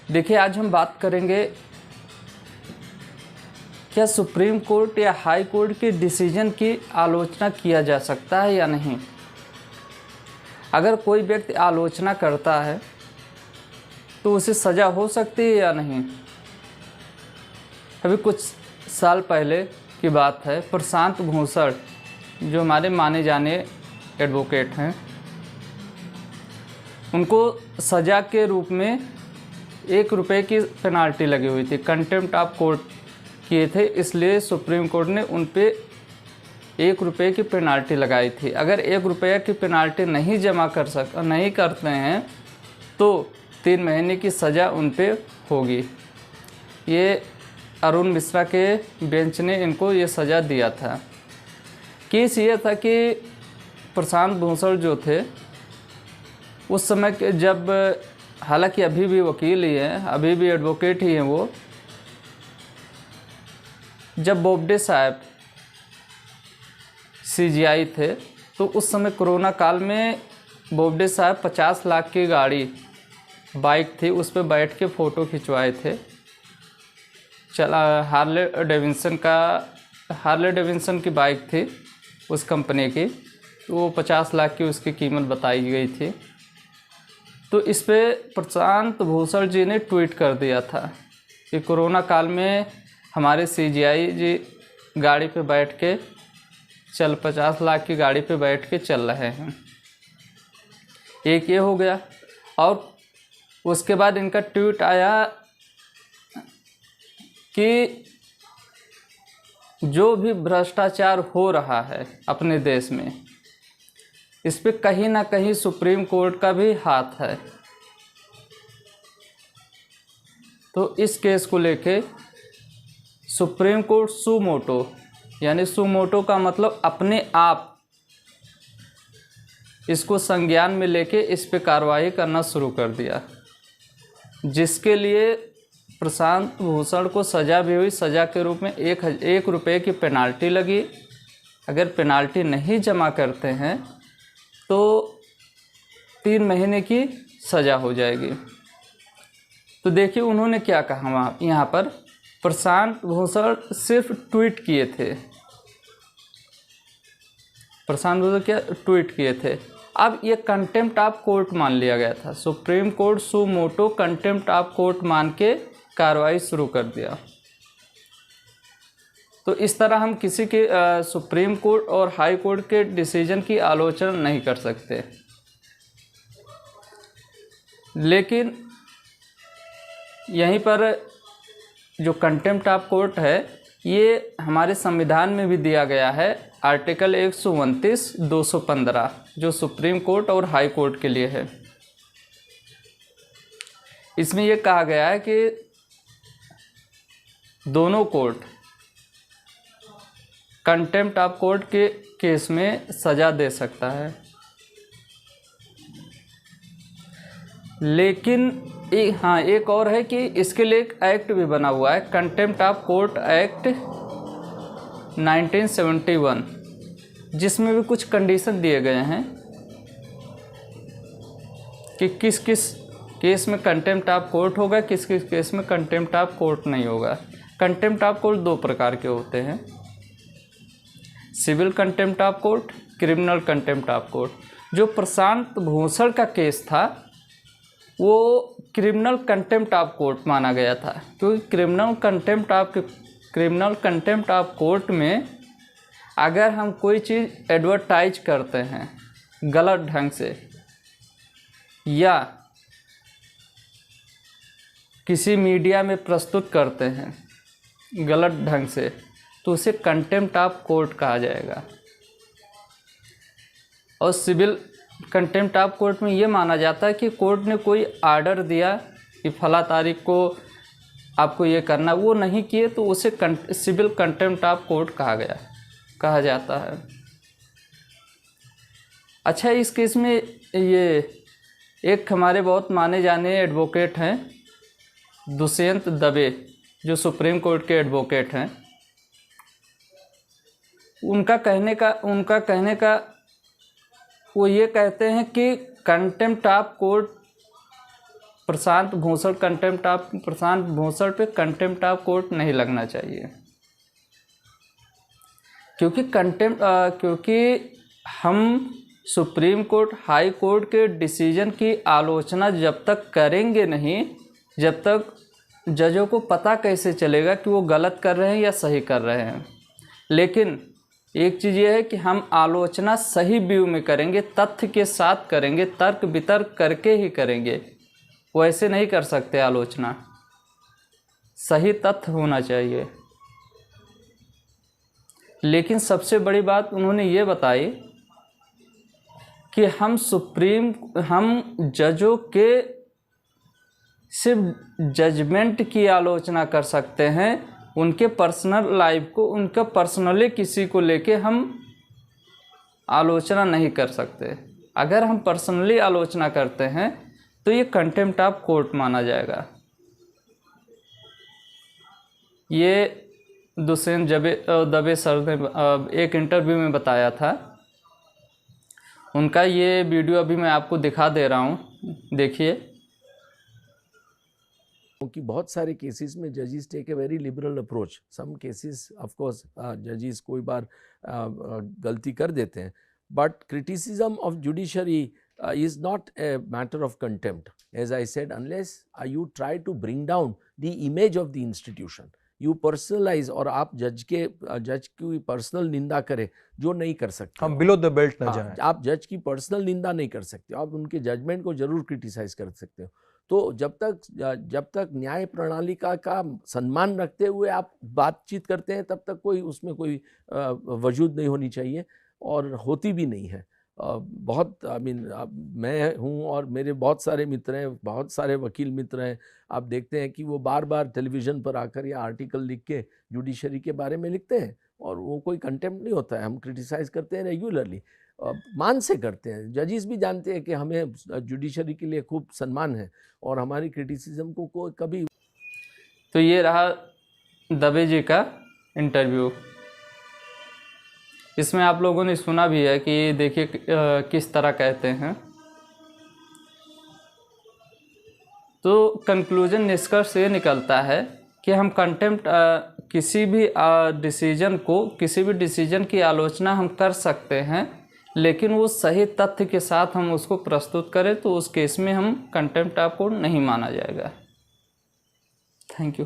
देखिए, आज हम बात करेंगे क्या सुप्रीम कोर्ट या हाई कोर्ट के डिसीजन की आलोचना किया जा सकता है या नहीं। अगर कोई व्यक्ति आलोचना करता है तो उसे सज़ा हो सकती है या नहीं। अभी कुछ साल पहले की बात है, प्रशांत भूषण जो हमारे माने जाने एडवोकेट हैं, उनको सज़ा के रूप में ₹1 की पेनाल्टी लगी हुई थी। कंटेम्प्ट ऑफ कोर्ट किए थे, इसलिए सुप्रीम कोर्ट ने उन पे ₹1 की पेनाल्टी लगाई थी। अगर ₹1 की पेनाल्टी नहीं नहीं करते हैं तो 3 महीने की सज़ा उन पे होगी। ये अरुण मिश्रा के बेंच ने इनको ये सज़ा दिया था। केस ये था कि प्रशांत भूषण जो थे उस समय के, जब हालांकि अभी भी वकील ही हैं, अभी भी एडवोकेट ही हैं वो, जब बोबडे साहब CJI थे तो उस समय कोरोना काल में बोबडे साहब 50 लाख की गाड़ी बाइक थी, उस पर बैठ के फ़ोटो खिंचवाए थे। हार्ले डेविडसन की बाइक थी उस कंपनी की, तो वो 50 लाख की उसकी कीमत बताई गई थी। तो इस पे प्रशांत भूषण जी ने ट्वीट कर दिया था कि कोरोना काल में हमारे CJI जी गाड़ी पे बैठ के 50 लाख की गाड़ी पे बैठ के चल रहे हैं। एक ये हो गया, और उसके बाद इनका ट्वीट आया कि जो भी भ्रष्टाचार हो रहा है अपने देश में, इस पे कहीं ना कहीं सुप्रीम कोर्ट का भी हाथ है। तो इस केस को लेके सुप्रीम कोर्ट सुमोटो, यानी सुमोटो का मतलब अपने आप, इसको संज्ञान में लेके इस पे कार्रवाई करना शुरू कर दिया, जिसके लिए प्रशांत भूषण को सज़ा भी हुई। सज़ा के रूप में ₹1 की पेनाल्टी लगी। अगर पेनाल्टी नहीं जमा करते हैं तो 3 महीने की सज़ा हो जाएगी। तो देखिए उन्होंने क्या कहा वहाँ, यहाँ पर प्रशांत भूषण सिर्फ ट्वीट किए थे। प्रशांत भूषण क्या ट्वीट किए थे। अब ये कंटेम्प्ट ऑफ कोर्ट मान लिया गया था। Supreme court suo motu contempt of court मान के कार्रवाई शुरू कर दिया। तो इस तरह हम किसी के सुप्रीम कोर्ट और हाई कोर्ट के डिसीजन की आलोचना नहीं कर सकते। लेकिन यहीं पर जो कंटेम्प्ट ऑफ कोर्ट है, ये हमारे संविधान में भी दिया गया है, आर्टिकल 129, 215, जो सुप्रीम कोर्ट और हाई कोर्ट के लिए है। इसमें यह कहा गया है कि दोनों कोर्ट कंटेम्प्ट ऑफ कोर्ट के केस में सज़ा दे सकता है। लेकिन एक और है कि इसके लिए एक एक्ट भी बना हुआ है, कंटेम्प्ट ऑफ कोर्ट एक्ट 1971, जिसमें भी कुछ कंडीशन दिए गए हैं कि किस किस केस में कंटेम्प्ट ऑफ कोर्ट होगा, किस किस केस में कंटेम्प्ट ऑफ कोर्ट नहीं होगा। कंटेम्प्ट ऑफ कोर्ट 2 प्रकार के होते हैं, civil contempt of court, criminal contempt of court. जो प्रशांत भूषण का केस था वो क्रिमिनल कंटेम्प्ट ऑफ कोर्ट माना गया था, क्योंकि क्रिमिनल कंटेम्प्ट ऑफ कोर्ट में अगर हम कोई चीज़ एडवर्टाइज करते हैं गलत ढंग से या किसी मीडिया में प्रस्तुत करते हैं गलत ढंग से, तो उसे कंटेम्प्ट ऑफ कोर्ट कहा जाएगा। और सिविल कंटेम्प्ट ऑफ कोर्ट में ये माना जाता है कि कोर्ट ने कोई आर्डर दिया कि फला तारीख को आपको ये करना, वो नहीं किए तो उसे सिविल कंटेम्प्ट ऑफ कोर्ट कहा जाता है। अच्छा, इस केस में ये एक हमारे बहुत माने जाने एडवोकेट हैं, दुष्यंत दवे, जो सुप्रीम कोर्ट के एडवोकेट हैं। उनका कहने का वो ये कहते हैं कि contempt of court Prashant Bhushan पे कंटेम्प्ट ऑफ कोर्ट नहीं लगना चाहिए, क्योंकि हम सुप्रीम कोर्ट, हाई कोर्ट के डिसीजन की आलोचना जब तक करेंगे नहीं, जब तक जजों को पता कैसे चलेगा कि वो गलत कर रहे हैं या सही कर रहे हैं। लेकिन एक चीज़ ये है कि हम आलोचना सही व्यू में करेंगे, तथ्य के साथ करेंगे, तर्क वितर्क करके ही करेंगे। वैसे नहीं कर सकते आलोचना, सही तथ्य होना चाहिए। लेकिन सबसे बड़ी बात उन्होंने ये बताई कि हम जजों के सिर्फ जजमेंट की आलोचना कर सकते हैं, उनके पर्सनल लाइफ को, उनका पर्सनली किसी को लेके हम आलोचना नहीं कर सकते। अगर हम पर्सनली आलोचना करते हैं तो ये कंटेम्प्ट ऑफ कोर्ट माना जाएगा। ये दुष्यंत दवे सर ने एक इंटरव्यू में बताया था। उनका ये वीडियो अभी मैं आपको दिखा दे रहा हूँ, देखिए। क्योंकि बहुत सारे केसेस में जजेस take a very liberal approach. Some cases of course जजेस कोई बार गलती कर देते हैं, but criticism of judiciary is not a matter of contempt. As I said, unless you try to bring down the image of the institution, you personalize, और आप जज की पर्सनल निंदा करें जो नहीं कर सकते, हम बिलो द बेल्ट ना जाएं। आप जज की पर्सनल निंदा नहीं कर सकते, आप उनके जजमेंट को जरूर क्रिटिसाइज कर सकते हो। तो जब तक न्याय प्रणाली का सम्मान रखते हुए आप बातचीत करते हैं, तब तक उसमें कोई वजूद नहीं होनी चाहिए, और होती भी नहीं है। बहुत मैं हूँ और मेरे बहुत सारे मित्र हैं, बहुत सारे वकील मित्र हैं। आप देखते हैं कि वो बार बार टेलीविज़न पर आकर या आर्टिकल लिख के जुडिशरी के बारे में लिखते हैं, और वो कोई कंटेम्प्ट नहीं होता है। हम क्रिटिसाइज़ करते हैं रेगुलरली, मान से करते हैं। जजेस भी जानते हैं कि हमें जुडिशरी के लिए खूब सम्मान है, और हमारी क्रिटिसिज्म को कभी। तो ये रहा दवे जी का इंटरव्यू। इसमें आप लोगों ने सुना भी है कि देखिए किस तरह कहते हैं। तो कंक्लूजन, निष्कर्ष ये निकलता है कि हम कंटेम्प्ट किसी भी डिसीजन की आलोचना हम कर सकते हैं, लेकिन वो सही तथ्य के साथ हम उसको प्रस्तुत करें, तो उस केस में हम कंटेम्प्ट ऑफ कोर्ट नहीं माना जाएगा। Thank you.